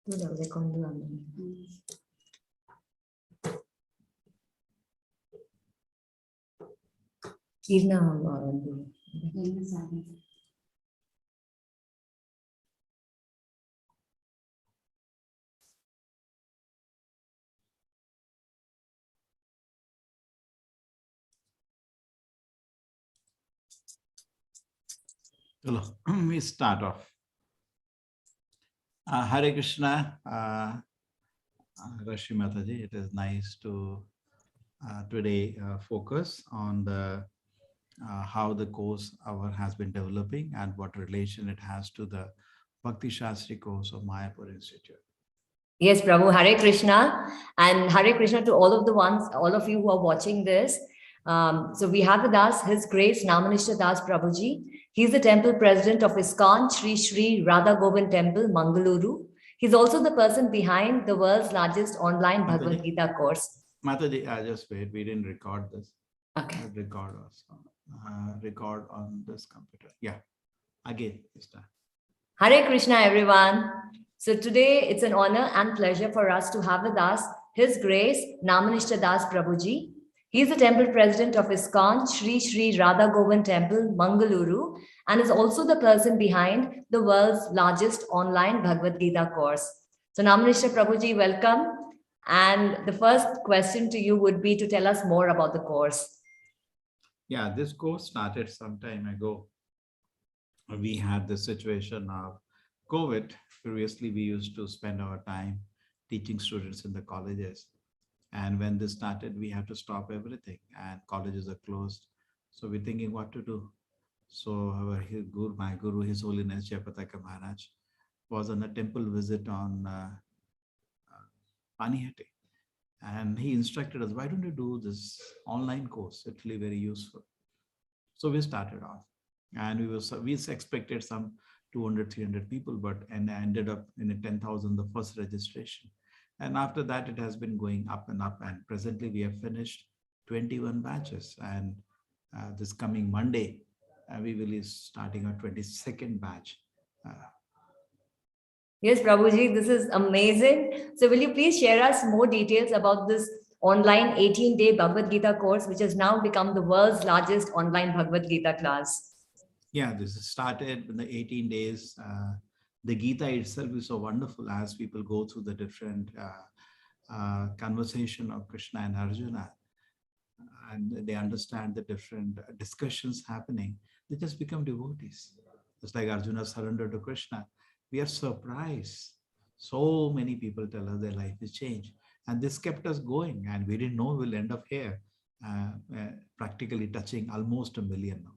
Hello, we start off. Hare Krishna, Rashi Mataji. It is nice to today focus on the how the course our has been developing and what relation it has to the Bhakti Shastri course of Mayapur Institute. Yes, Prabhu, Hare Krishna, and Hare Krishna to all of you who are watching this. So we have with us His Grace Namanishta Das Prabhuji. He's the temple president of ISKCON Sri Sri Radha Govind Temple, Mangaluru. He's also the person behind the world's largest online Bhagavad Gita course. Mataji, just wait. We didn't record this. Okay. Record on this computer. Yeah. Again, this time. Hare Krishna, everyone. So today it's an honor and pleasure for us to have with us His Grace Namanishta Das Prabhuji. He is the temple president of ISKCON Sri Sri Radha Govind Temple, Mangaluru, and is also the person behind the world's largest online Bhagavad Gita course. So Namanishta Prabhuji, welcome. And the first question to you would be to tell us more about the course. Yeah, this course started some time ago. We had the situation of COVID. Previously, we used to spend our time teaching students in the colleges. And when this started, we had to stop everything and colleges are closed. So we're thinking what to do. So my guru, His Holiness Jayapataka Maharaj, was on a temple visit on Panihati. And he instructed us, why don't you do this online course? It's really very useful. So we started off. And we expected some 200, 300 people, but and ended up in a 10,000, the first registration. And after that, it has been going up and up. And presently, we have finished 21 batches. And this coming Monday, we will be starting our 22nd batch. Yes, Prabhuji, this is amazing. So will you please share us more details about this online 18-day Bhagavad Gita course, which has now become the world's largest online Bhagavad Gita class? Yeah, this started in the 18 days. The Gita itself is so wonderful as people go through the different conversation of Krishna and Arjuna, and they understand the different discussions happening. They just become devotees. Just like Arjuna surrendered to Krishna, we are surprised. So many people tell us their life is changed, and this kept us going, and we didn't know we'll end up here, practically touching almost 1 million now.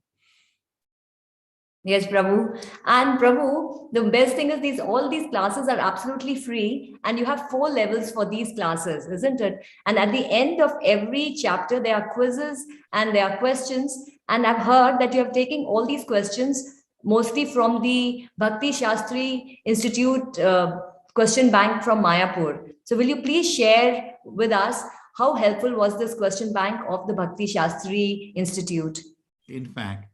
Yes, Prabhu. And Prabhu, the best thing is all these classes are absolutely free, and you have 4 levels for these classes, isn't it? And at the end of every chapter, there are quizzes and there are questions. And I've heard that you have taken all these questions mostly from the Bhakti Shastri Institute question bank from Mayapur. So will you please share with us how helpful was this question bank of the Bhakti Shastri Institute? In fact,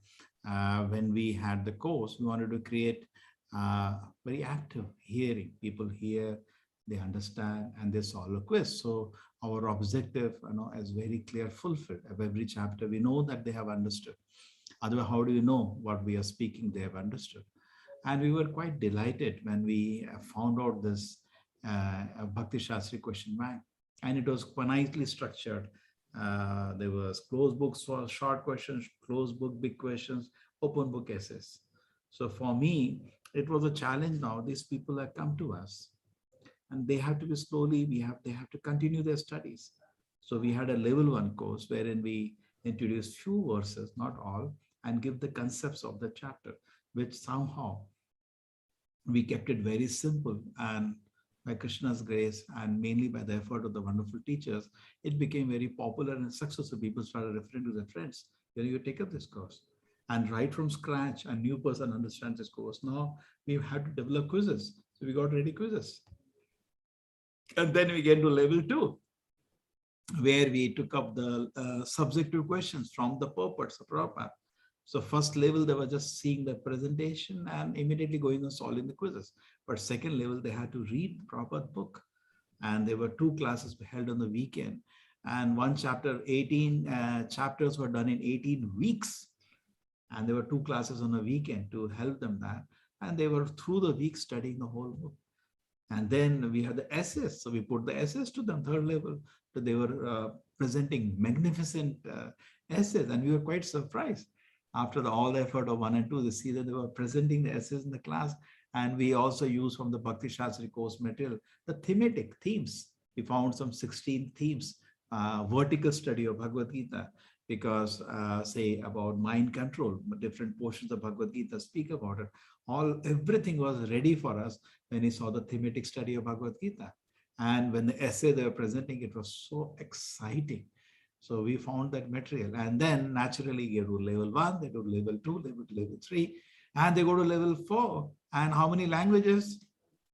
when we had the course, we wanted to create very active hearing. People hear, they understand, and they solve a quiz. So our objective, is very clear, fulfilled. Of every chapter, we know that they have understood. Otherwise, how do you know what we are speaking? They have understood. And we were quite delighted when we found out this Bhakti Shastri question bank. And it was nicely structured. There was closed books for short questions, closed book, big questions, open book essays. So for me, it was a challenge now. These people have come to us and they have to be slowly, they have to continue their studies. So we had a level 1 course wherein we introduced few verses, not all, and give the concepts of the chapter, which somehow we kept it very simple, and by Krishna's grace and mainly by the effort of the wonderful teachers, it became very popular and successful. People started referring to their friends, you take up this course. And right from scratch, a new person understands this course. Now we've had to develop quizzes. So we got ready quizzes. And then we get to level 2, where we took up the subjective questions from the purports of Prabhupada. So first level, they were just seeing the presentation and immediately going and solving the quizzes. But second level, they had to read proper book. And there were 2 classes held on the weekend. And one chapter, 18 chapters were done in 18 weeks. And there were 2 classes on a weekend to help them that. And they were through the week studying the whole book. And then we had the essays. So we put the essays to them, third level. So they were presenting magnificent essays. And we were quite surprised. After all the effort of 1 and 2, they see that they were presenting the essays in the class. And we also use from the Bhakti Shastri course material, the thematic themes. We found some 16 themes, vertical study of Bhagavad Gita, because say about mind control, different portions of Bhagavad Gita speak about it. Everything was ready for us when we saw the thematic study of Bhagavad Gita. And when the essay they were presenting, it was so exciting. So we found that material. And then naturally you go to level 1, they go to level 2, they go to level 3, and they go to level 4. And how many languages?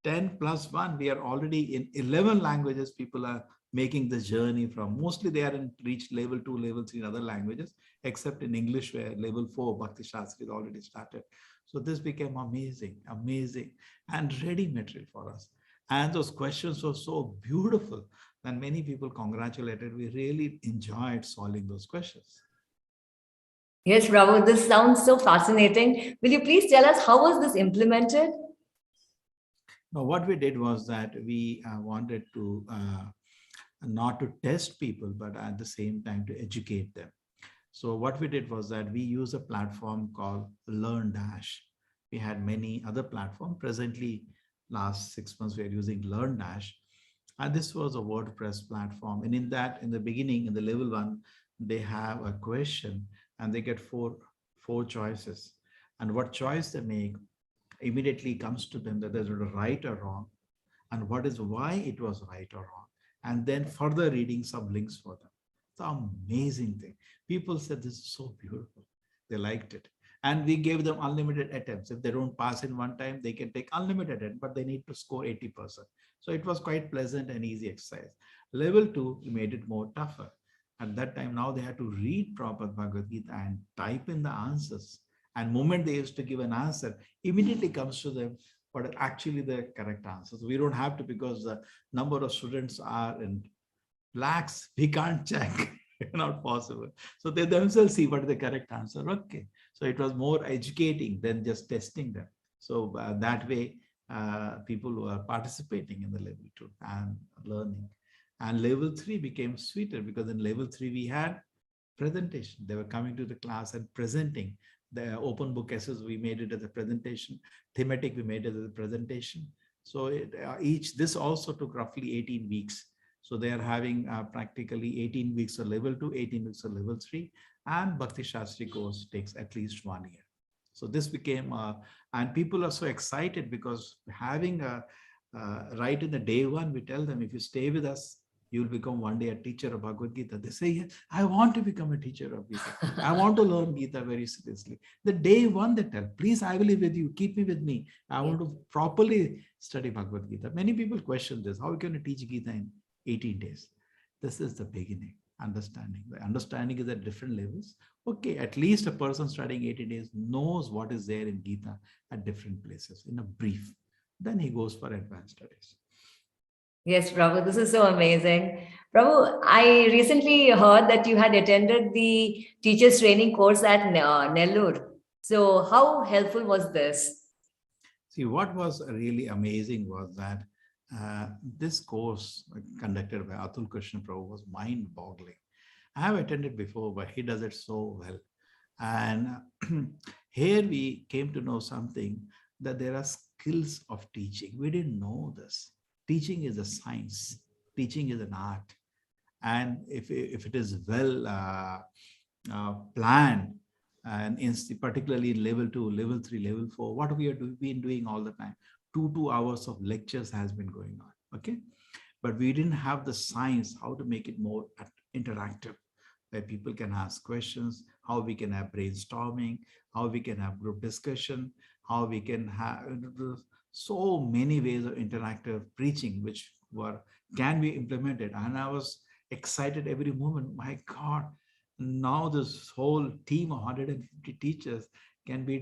10 plus 1. We are already in 11 languages. People are making the journey from. Mostly they are in reached level 2, level 3 in other languages, except in English where level 4 Bhakti Shastri is already started. So this became amazing, amazing, and ready material for us. And those questions were so beautiful that many people congratulated. We really enjoyed solving those questions. Yes, Prabhu, this sounds so fascinating. Will you please tell us how was this implemented? Now, what we did was that we wanted to not to test people, but at the same time to educate them. So what we did was that we use a platform called Learn Dash. We had many other platforms. Presently, last 6 months, we are using Learn Dash. And this was a WordPress platform. And in that, in the beginning, in the level 1, they have a question and they get four choices. And what choice they make immediately comes to them that there's a right or wrong, and what is why it was right or wrong. And then further reading some links for them. It's an amazing thing. People said this is so beautiful. They liked it. And we gave them unlimited attempts. If they don't pass in one time, they can take unlimited attempts, but they need to score 80%. So it was quite pleasant and easy exercise. Level 2, we made it more tougher. At that time, now they had to read proper Bhagavad Gita and type in the answers. And moment they used to give an answer, immediately comes to them what are actually the correct answers. We don't have to, because the number of students are in lakhs, we can't check. Not possible. So they themselves see what is the correct answer. Okay. So it was more educating than just testing them. So that way, people were participating in the level 2 and learning. And level 3 became sweeter, because in level 3 we had presentation. They were coming to the class and presenting. The open book essays, we made it as a presentation. Thematic, we made it as a presentation. So this also took roughly 18 weeks. So they are having practically 18 weeks of level 2, 18 weeks of level 3, and Bhakti Shastri course takes at least 1 year. So this became, and people are so excited, because having right in the day 1, we tell them, if you stay with us, you will become one day a teacher of Bhagavad Gita. They say, yes, I want to become a teacher of Gita. I want to learn Gita very seriously. The day 1 they tell, please, I will be with you. Keep me with me. I want to properly study Bhagavad Gita. Many people question this. How can you teach Gita in 18 days? This is the beginning. Understanding. The understanding is at different levels. Okay, at least a person studying 80 days knows what is there in Gita at different places in a brief. Then he goes for advanced studies. Yes, Prabhu, this is so amazing. Prabhu, I recently heard that you had attended the teachers training course at Nellore. So how helpful was this? See, what was really amazing was that this course conducted by Atul Krishna Prabhu was mind-boggling. I have attended before, but he does it so well. And here we came to know something, that there are skills of teaching. We didn't know this. Teaching is a science. Teaching is an art. And if it is well planned, and particularly in level 2, level 3, level 4, what we have been doing all the time, 2 hours of lectures has been going on. Okay. But we didn't have the science, how to make it more interactive, where people can ask questions, how we can have brainstorming, how we can have group discussion, how we can have so many ways of interactive preaching, which can be implemented. And I was excited every moment. My God, now this whole team of 150 teachers can be,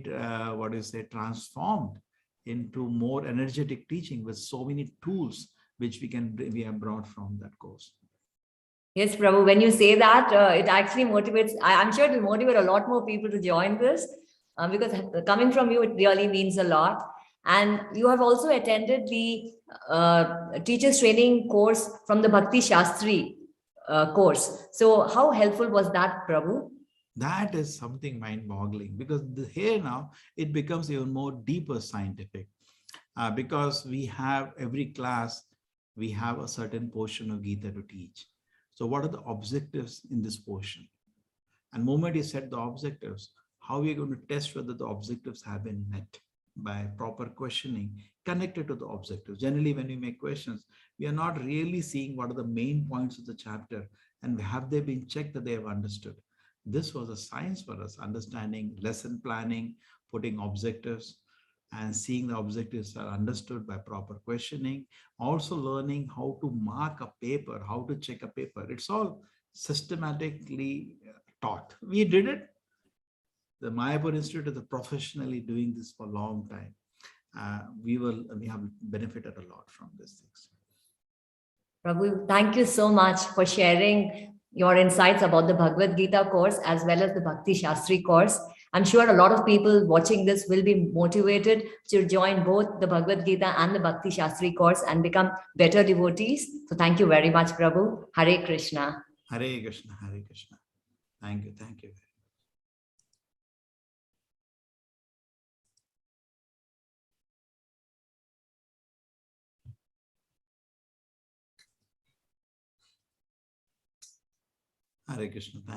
transformed into more energetic teaching with so many tools which we have brought from that course. Yes, Prabhu, when you say that, it actually motivates, I'm sure it will motivate a lot more people to join this because coming from you, it really means a lot. And you have also attended the teachers training course from the Bhakti Shastri course. So how helpful was that, Prabhu? That is something mind-boggling, because here now it becomes even more deeper scientific, because we have every class, we have a certain portion of Gita to teach. So what are the objectives in this portion? And moment you set the objectives, how are you going to test whether the objectives have been met? By proper questioning connected to the objectives. Generally, when we make questions, we are not really seeing what are the main points of the chapter and have they been checked that they have understood. This was a science for us, understanding lesson planning, putting objectives, and seeing the objectives are understood by proper questioning. Also learning how to mark a paper, how to check a paper. It's all systematically taught. We did it. The Mayapur Institute is professionally doing this for a long time. We have benefited a lot from these things. Prabhu, thank you so much for sharing your insights about the Bhagavad Gita course as well as the Bhakti Shastri course. I'm sure a lot of people watching this will be motivated to join both the Bhagavad Gita and the Bhakti Shastri course and become better devotees. So thank you very much, Prabhu. Hare Krishna. Hare Krishna, Hare Krishna. Thank you, thank you. Hare Krishna. Thank